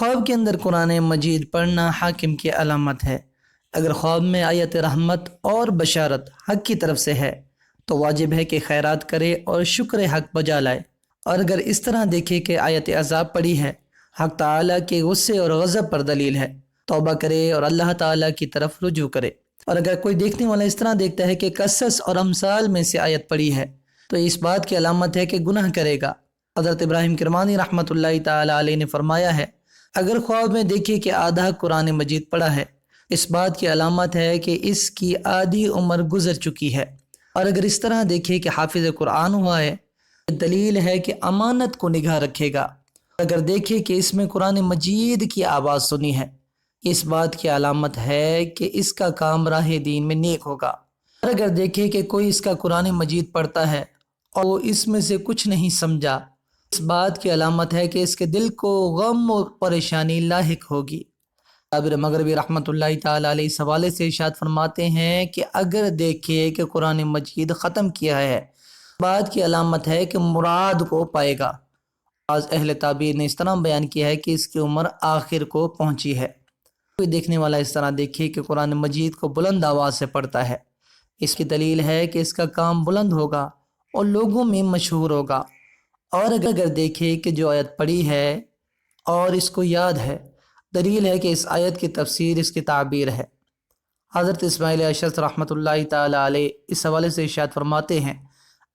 خواب کے اندر قرآن مجید پڑھنا حاکم کی علامت ہے۔ اگر خواب میں آیت رحمت اور بشارت حق کی طرف سے ہے تو واجب ہے کہ خیرات کرے اور شکر حق بجا لائے، اور اگر اس طرح دیکھے کہ آیت عذاب پڑی ہے، حق تعالیٰ کے غصے اور غضب پر دلیل ہے، توبہ کرے اور اللہ تعالیٰ کی طرف رجوع کرے۔ اور اگر کوئی دیکھنے والا اس طرح دیکھتا ہے کہ قصص اور امثال میں سے آیت پڑی ہے تو اس بات کی علامت ہے کہ گناہ کرے گا۔ حضرت ابراہیم کرمانی رحمۃ اللہ تعالیٰ علیہ نے فرمایا ہے، اگر خواب میں دیکھے کہ آدھا قرآن مجید پڑھا ہے، اس بات کی علامت ہے کہ اس کی آدھی عمر گزر چکی ہے۔ اور اگر اس طرح دیکھے کہ حافظ قرآن ہوا ہے، دلیل ہے کہ امانت کو نگاہ رکھے گا۔ اگر دیکھے کہ اس میں قرآن مجید کی آواز سنی ہے، اس بات کی علامت ہے کہ اس کا کام راہ دین میں نیک ہوگا۔ اور اگر دیکھے کہ کوئی اس کا قرآن مجید پڑھتا ہے اور وہ اس میں سے کچھ نہیں سمجھا، اس بات کی علامت ہے کہ اس کے دل کو غم و پریشانی لاحق ہوگی۔ جابر مغربی رحمۃ اللہ تعالیٰ علیہ اس حوالے سے ارشاد فرماتے ہیں کہ اگر دیکھے کہ قرآن مجید ختم کیا ہے، بات کی علامت ہے کہ مراد کو پائے گا۔ بعض اہل تعبیر نے اس طرح بیان کیا ہے کہ اس کی عمر آخر کو پہنچی ہے۔ کوئی دیکھنے والا اس طرح دیکھے کہ قرآن مجید کو بلند آواز سے پڑھتا ہے، اس کی دلیل ہے کہ اس کا کام بلند ہوگا اور لوگوں میں مشہور ہوگا۔ اور اگر دیکھے کہ جو آیت پڑھی ہے اور اس کو یاد ہے، دلیل ہے کہ اس آیت کی تفسیر اس کی تعبیر ہے۔ حضرت اسماعیل اشعث رحمۃ اللہ تعالیٰ علیہ اس حوالے سے ارشاد فرماتے ہیں،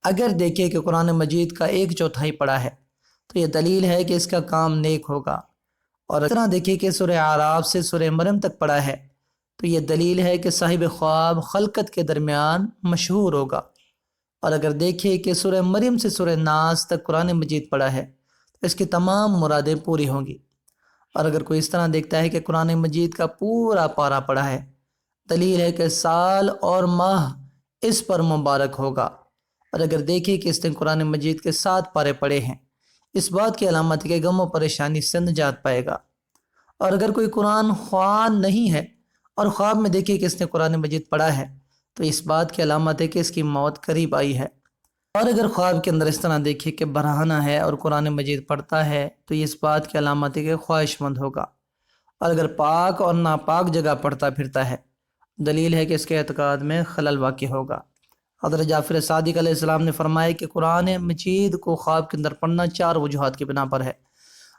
اگر دیکھے کہ قرآن مجید کا 1/4 پڑھا ہے تو یہ دلیل ہے کہ اس کا کام نیک ہوگا۔ اور اس طرح دیکھے کہ سورہ اعراف سے سورہ مریم تک پڑھا ہے تو یہ دلیل ہے کہ صاحب خواب خلقت کے درمیان مشہور ہوگا۔ اور اگر دیکھے کہ سورہ مریم سے سورہ ناس تک قرآن مجید پڑھا ہے تو اس کی تمام مرادیں پوری ہوں گی۔ اور اگر کوئی اس طرح دیکھتا ہے کہ قرآن مجید کا پورا پارہ پڑھا ہے، دلیل ہے کہ سال اور ماہ اس پر مبارک ہوگا۔ اور اگر دیکھے کہ اس نے قرآن مجید کے 7 پارے پڑھے ہیں، اس بات کی علامت ہے کہ غم و پریشانی سے نجات پائے گا۔ اور اگر کوئی قرآن خوان نہیں ہے اور خواب میں دیکھے کہ اس نے قرآن مجید پڑھا ہے تو اس بات کی علامت ہے کہ اس کی موت قریب آئی ہے۔ اور اگر خواب کے اندر اس طرح دیکھے کہ برہنہ ہے اور قرآن مجید پڑھتا ہے تو یہ اس بات کی علامت ہے کہ خواہش مند ہوگا۔ اور اگر پاک اور ناپاک جگہ پڑھتا پھرتا ہے، دلیل ہے کہ اس کے اعتقاد میں خلل واقع ہوگا۔ حضرت جعفر صادق علیہ السلام نے فرمایا کہ قرآن مجید کو خواب کے اندر پڑھنا 4 وجوہات کی بنا پر ہے۔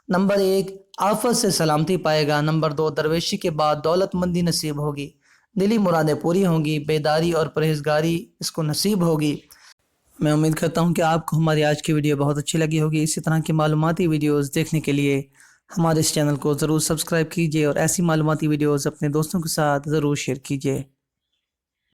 نمبر 1، آفت سے سلامتی پائے گا۔ نمبر 2، درویشی کے بعد دولت مندی نصیب ہوگی، دلی مرادیں پوری ہوں گی، بیداری اور پرہیزگاری اس کو نصیب ہوگی۔ میں امید کرتا ہوں کہ آپ کو ہماری آج کی ویڈیو بہت اچھی لگی ہوگی۔ اسی طرح کی معلوماتی ویڈیوز دیکھنے کے لیے ہمارے اس چینل کو ضرور سبسکرائب کیجیے اور ایسی معلوماتی ویڈیوز اپنے دوستوں کے ساتھ ضرور شیئر کیجیے۔